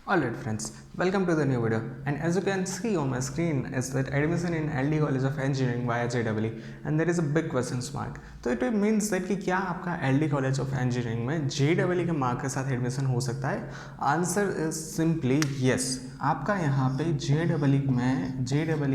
Alright friends, welcome to the new video, and as you can see on my screen is that admission in LD College of Engineering via JEE and there is a big question mark. तो it means that कि क्या आपका LD College of Engineering में JEE के mark के साथ admission हो सकता है? Answer is simply yes. आपका यहाँ पे JEE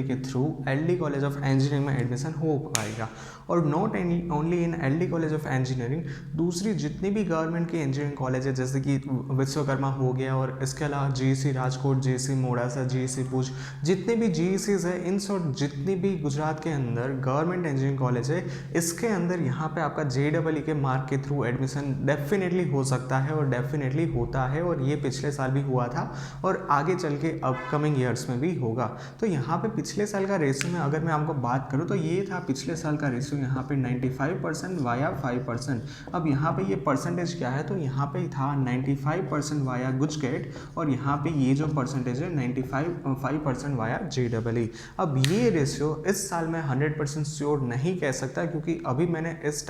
के through LD College of Engineering में एडमिशन हो पाएगा और not only in LD College of Engineering, दूसरी जितनी भी गवर्नमेंट की इंजीनियरिंग कॉलेज है जैसे कि विश्वकर्मा हो गया और इसके अलावा GEC Rajkot, GEC Modasa, GEC भुज, जितने भी GECs है, इन शॉर्ट जितनी भी गुजरात के अंदर गवर्नमेंट इंजीनियरिंग कॉलेज है, इसके अंदर यहाँ पे आपका JEE के मार्क के थ्रू एडमिशन डेफिनेटली हो सकता है और डेफिनेटली होता है और ये पिछले साल भी हुआ था और आगे चल के अपकमिंग ईयर्स में भी होगा। तो यहाँ पे पिछले साल का रेशियो में अगर मैं आपको बात करूँ तो ये था पिछले साल का रेशियो यहाँ पे 95% वाया 5%। अब यहाँ पे ये परसेंटेज क्या है तो यहाँ पे था 95% वाया गुजकेट और यहाँ पे ये जो परसेंटेज है 95% वाया JEE। अब ये रेशियो इस साल में 100% श्योर नहीं कह सकता क्योंकि अभी मैंने इस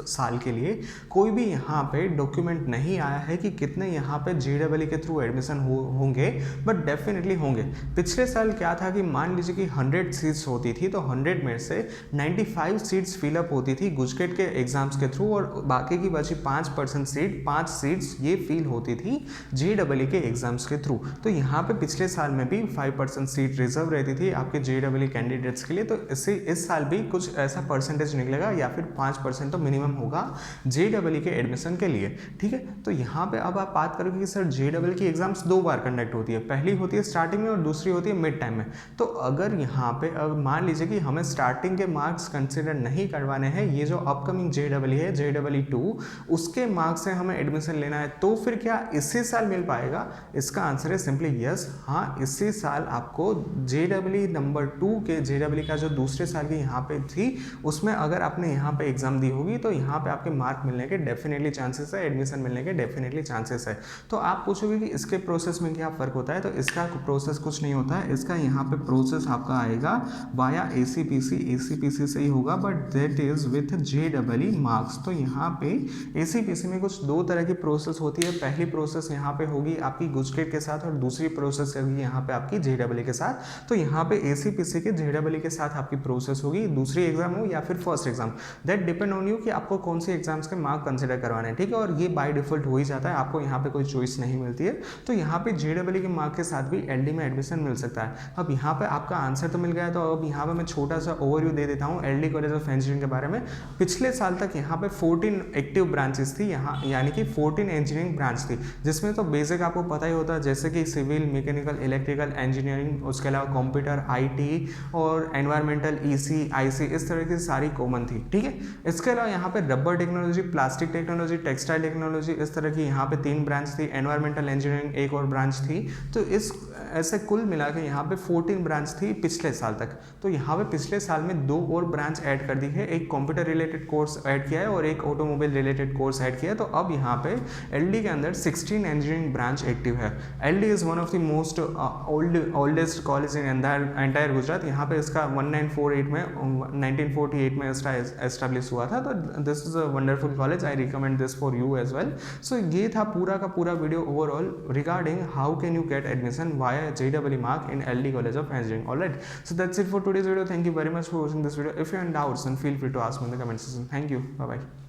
साल के लिए कोई भी यहाँ पे डॉक्यूमेंट नहीं आया है कि कितने यहाँ पे JEE के थ्रू एडमिशन होंगे, बट डेफिनेटली होंगे। पिछले साल क्या था कि मान लीजिए कि 100 सीट्स होती थी तो 100 में से 95 सीट्स फिलअप होती थी गुजकेट के एग्जाम्स के थ्रू और बाकी की बची 5 सीट्स ये फिल होती थी JEE के एग्जाम्स के थ्रू। तो यहाँ पे पिछले साल में भी 5% सीट रिजर्व रहती थी आपके JEE कैंडिडेट्स के लिए, तो इस साल भी कुछ ऐसा परसेंटेज निकलेगा या फिर 5% तो मिनिमम होगा JEE के एडमिशन के लिए। ठीक है, तो यहाँ पे अब आप बात करोगे कि सर JEE की एग्जाम्स 2 बार कंडक्ट होती है, पहली होती है स्टार्टिंग में और दूसरी होती है मिड टाइम में। तो अगर यहाँ पे अब मान लीजिए कि हमें स्टार्टिंग के मार्क्स कंसिडर नहीं करवाने हैं, ये जो अपकमिंग JEE है JEE 2 उसके मार्क्स से हमें एडमिशन लेना है, तो फिर क्या इसी साल मिल पाएगा? इसका आंसर है सिंपली यस। हाँ, इसी साल आपको JEE नंबर 2 के JEE का जो दूसरे साल की यहाँ पे थी उसमें अगर आपने यहाँ पे एग्जाम दी होगी तो यहाँ पे आपके मार्क मिलने के डेफिनेटली चांसेस है, एडमिशन मिलने के डेफिनेटली चांसेस है। तो आप पूछोगे कि इसके प्रोसेस में क्या फ़र्क होता है, तो इसका प्रोसेस कुछ नहीं होता है। इसका यहाँ पे प्रोसेस आपका आएगा वाया ACPC से ही होगा, but that is with JEE marks. तो यहाँ पे ACPC में कुछ 2 तरह की प्रोसेस होती है। पहली प्रोसेस यहाँ पे होगी आपकी गुजकेट के साथ और दूसरी प्रोसेस होगी यहाँ पे आपकी JEE के साथ। तो यहाँ पे ACPC के JEE के साथ आपकी प्रोसेस होगी, दूसरी एग्जाम हो या फिर first exam, that depend on you कि आपको कौन से एग्जाम्स के मार्क कंसिडर करवाने हैं। ठीक है, और ये बाय डिफॉल्ट हो ही जाता है, आपको यहाँ पे कोई चॉइस नहीं मिलती है। तो यहाँ पे JEE के मार्क के साथ भी LD में एडमिशन मिल सकता है। अब यहाँ पे आपका आंसर तो मिल गया, तो अब यहाँ पे मैं छोटा सा ओवरव्यू दे देता हूँ LD कॉलेज ऑफ इंजीनियरिंग के बारे में। पिछले साल तक यहाँ पे 14 एक्टिव ब्रांचेस थी, यहाँ यानी कि 14 इंजीनियरिंग ब्रांच थी, जिसमें तो बेसिक आपको पता ही होता है जैसे कि सिविल, मैकेनिकल, इलेक्ट्रिकल इंजीनियरिंग, उसके अलावा कंप्यूटर, IT और एनवायरमेंटल, EC, IC, इस तरह की सारी कॉमन थी। ठीक है, इसके अलावा यहाँ पे rubber technology, plastic technology, textile technology, इस तरह की यहाँ पे 3 ब्रांच थी। एनवायरमेंटल इंजीनियरिंग एक और ब्रांच थी। तो इस ऐसे कुल मिला के यहाँ पे 14 ब्रांच थी पिछले साल तक। तो यहाँ पे पिछले साल में 2 और ब्रांच ऐड कर दी है, एक कंप्यूटर रिलेटेड कोर्स ऐड किया है और एक ऑटोमोबाइल रिलेटेड कोर्स ऐड किया है। तो अब यहाँ पे LD के अंदर 16 इंजीनियरिंग ब्रांच एक्टिव है। LD is one of the most oldest college in entire Gujarat. यहाँ पे इसका 1948 में एस्टैब्लिश हुआ था। तो this is a wonderful college, I recommend this for you as well. So ये था पूरा का पूरा video overall regarding how can you get admission via JEE mark in LD College of Engineering. Alright, so that's it for today's video. Thank you very much for watching this video. If you have doubts, then feel free to ask me in the comment section. Thank you. Bye bye.